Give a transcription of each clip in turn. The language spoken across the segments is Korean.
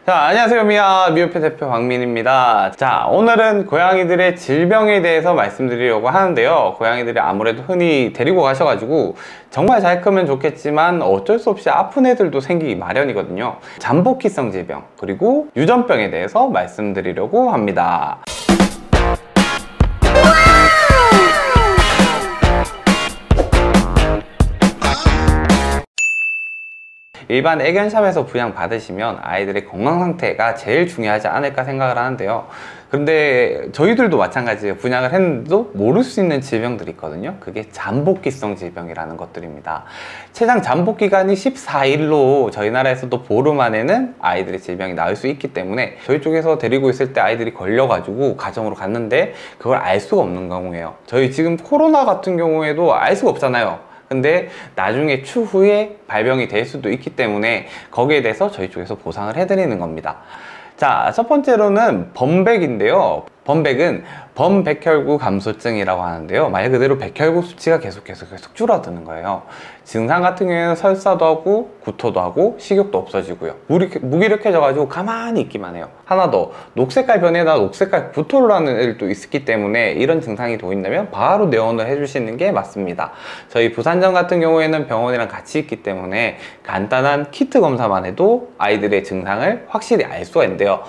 자, 안녕하세요. 미우펫 대표 박민입니다. 자, 오늘은 고양이들의 질병에 대해서 말씀드리려고 하는데요. 고양이들이 아무래도 흔히 데리고 가셔가지고 정말 잘 크면 좋겠지만 어쩔 수 없이 아픈 애들도 생기기 마련이거든요. 잠복기성 질병 그리고 유전병에 대해서 말씀드리려고 합니다. 일반 애견샵에서 분양 받으시면 아이들의 건강 상태가 제일 중요하지 않을까 생각을 하는데요. 그런데 저희들도 마찬가지예요. 분양을 했는데도 모를 수 있는 질병들이 있거든요. 그게 잠복기성 질병이라는 것들입니다. 최장 잠복 기간이 14일로 저희 나라에서도 보름 안에는 아이들의 질병이 나을 수 있기 때문에 저희 쪽에서 데리고 있을 때 아이들이 걸려가지고 가정으로 갔는데 그걸 알 수가 없는 경우예요. 저희 지금 코로나 같은 경우에도 알 수가 없잖아요. 근데 나중에 추후에 발병이 될 수도 있기 때문에 거기에 대해서 저희 쪽에서 보상을 해드리는 겁니다. 자, 첫 번째로는 범백인데요. 범백은 범백혈구 감소증이라고 하는데요. 말 그대로 백혈구 수치가 계속 줄어드는 거예요. 증상 같은 경우에는 설사도 하고 구토도 하고 식욕도 없어지고요. 무기력해져 가지고 가만히 있기만 해요. 하나 더, 녹색깔 변이나 녹색깔 구토를 하는 애들도 있기 때문에 이런 증상이 보인다면 바로 내원을 해주시는 게 맞습니다. 저희 부산점 같은 경우에는 병원이랑 같이 있기 때문에 간단한 키트 검사만 해도 아이들의 증상을 확실히 알 수가 있는데요.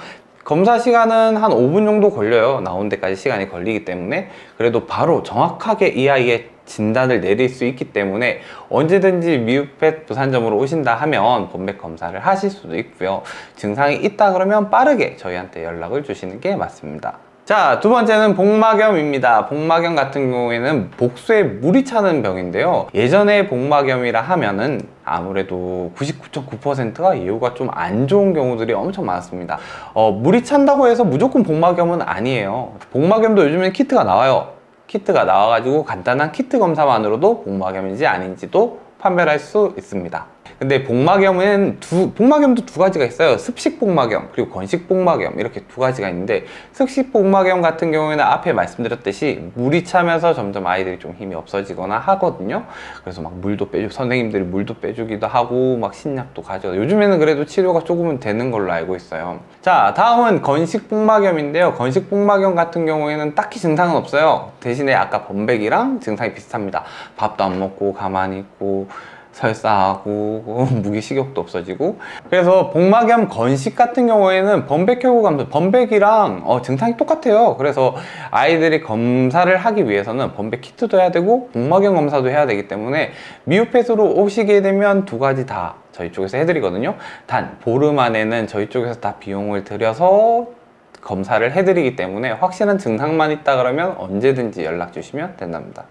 검사 시간은 한 5분 정도 걸려요. 나온 데까지 시간이 걸리기 때문에. 그래도 바로 정확하게 이 아이의 진단을 내릴 수 있기 때문에 언제든지 미우펫 부산점으로 오신다 하면 범백 검사를 하실 수도 있고요. 증상이 있다 그러면 빠르게 저희한테 연락을 주시는 게 맞습니다. 자, 두 번째는 복막염입니다. 복막염 같은 경우에는 복수에 물이 차는 병인데요. 예전에 복막염이라 하면은 아무래도 99.9%가 예후가 좀 안 좋은 경우들이 엄청 많았습니다. 물이 찬다고 해서 무조건 복막염은 아니에요. 복막염도 요즘엔 키트가 나와요. 키트가 나와가지고 간단한 키트 검사만으로도 복막염인지 아닌지도 판별할 수 있습니다. 근데 복막염도 두 가지가 있어요. 습식 복막염 그리고 건식 복막염 이렇게 두 가지가 있는데, 습식 복막염 같은 경우에는 앞에 말씀드렸듯이 물이 차면서 점점 아이들이 좀 힘이 없어지거나 하거든요. 그래서 막 물도 빼주고 선생님들이 물도 빼주기도 하고 막 신약도 가져가. 요즘에는 그래도 치료가 조금은 되는 걸로 알고 있어요. 자, 다음은 건식 복막염인데요. 건식 복막염 같은 경우에는 딱히 증상은 없어요. 대신에 아까 범백이랑 증상이 비슷합니다. 밥도 안 먹고 가만히 있고 설사하고 무기 식욕도 없어지고. 그래서 복막염 건식 같은 경우에는 범백혈구 감소, 범백이랑 증상이 똑같아요. 그래서 아이들이 검사를 하기 위해서는 범백 키트도 해야 되고 복막염 검사도 해야 되기 때문에 미우펫으로 오시게 되면 두 가지 다 저희 쪽에서 해드리거든요. 단 보름 안에는 저희 쪽에서 다 비용을 들여서 검사를 해드리기 때문에 확실한 증상만 있다 그러면 언제든지 연락 주시면 된답니다.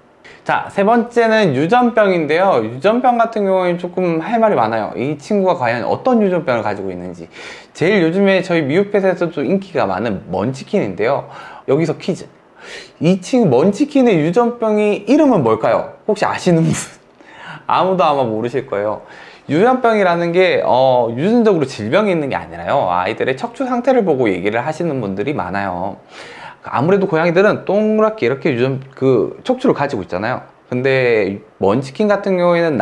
자, 세 번째는 유전병인데요. 유전병 같은 경우에는 조금 할 말이 많아요. 이 친구가 과연 어떤 유전병을 가지고 있는지. 제일 요즘에 저희 미우펫에서도 인기가 많은 먼치킨인데요. 여기서 퀴즈. 이 친구 먼치킨의 유전병이 이름은 뭘까요? 혹시 아시는 분? 아무도 아마 모르실 거예요. 유전병이라는 게 유전적으로 질병이 있는 게 아니라요, 아이들의 척추 상태를 보고 얘기를 하시는 분들이 많아요. 아무래도 고양이들은 동그랗게 이렇게 척추를 가지고 있잖아요. 근데 먼치킨 같은 경우에는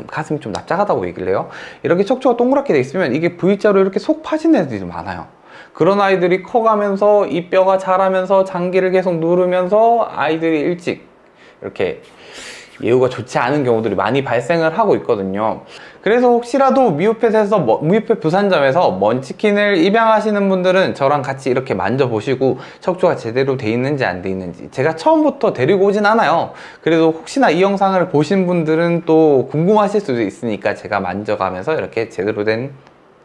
가슴이 좀 납작하다고 얘기를 해요. 이렇게 척추가 동그랗게 돼 있으면 이게 V자로 이렇게 속 파진 애들이 많아요. 그런 아이들이 커가면서 이 뼈가 자라면서 장기를 계속 누르면서 아이들이 일찍 이렇게 예후가 좋지 않은 경우들이 많이 발생을 하고 있거든요. 그래서 혹시라도 미우펫 부산점에서 먼치킨을 입양하시는 분들은 저랑 같이 이렇게 만져보시고 척추가 제대로 돼 있는지 안 돼 있는지. 제가 처음부터 데리고 오진 않아요. 그래도 혹시나 이 영상을 보신 분들은 또 궁금하실 수도 있으니까 제가 만져가면서 이렇게 제대로 된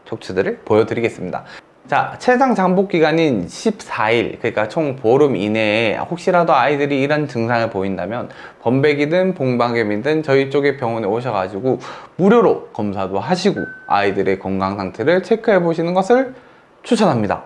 척추들을 보여드리겠습니다. 자, 최장 잠복 기간인 14일, 그러니까 총 보름 이내에 혹시라도 아이들이 이런 증상을 보인다면 범백이든 복막염이든 저희 쪽에 병원에 오셔가지고 무료로 검사도 하시고 아이들의 건강 상태를 체크해 보시는 것을 추천합니다.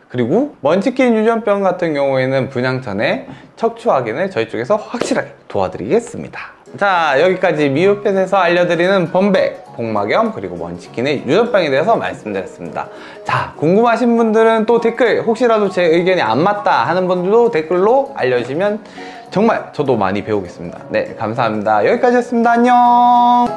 그리고 먼치킨 유전병 같은 경우에는 분양 전에 척추 확인을 저희 쪽에서 확실하게 도와드리겠습니다. 자, 여기까지 미우펫에서 알려드리는 범백, 복막염, 그리고 먼치킨의 유전병에 대해서 말씀드렸습니다. 자, 궁금하신 분들은 또 댓글, 혹시라도 제 의견이 안 맞다 하는 분들도 댓글로 알려주시면 정말 저도 많이 배우겠습니다. 네, 감사합니다. 여기까지였습니다. 안녕.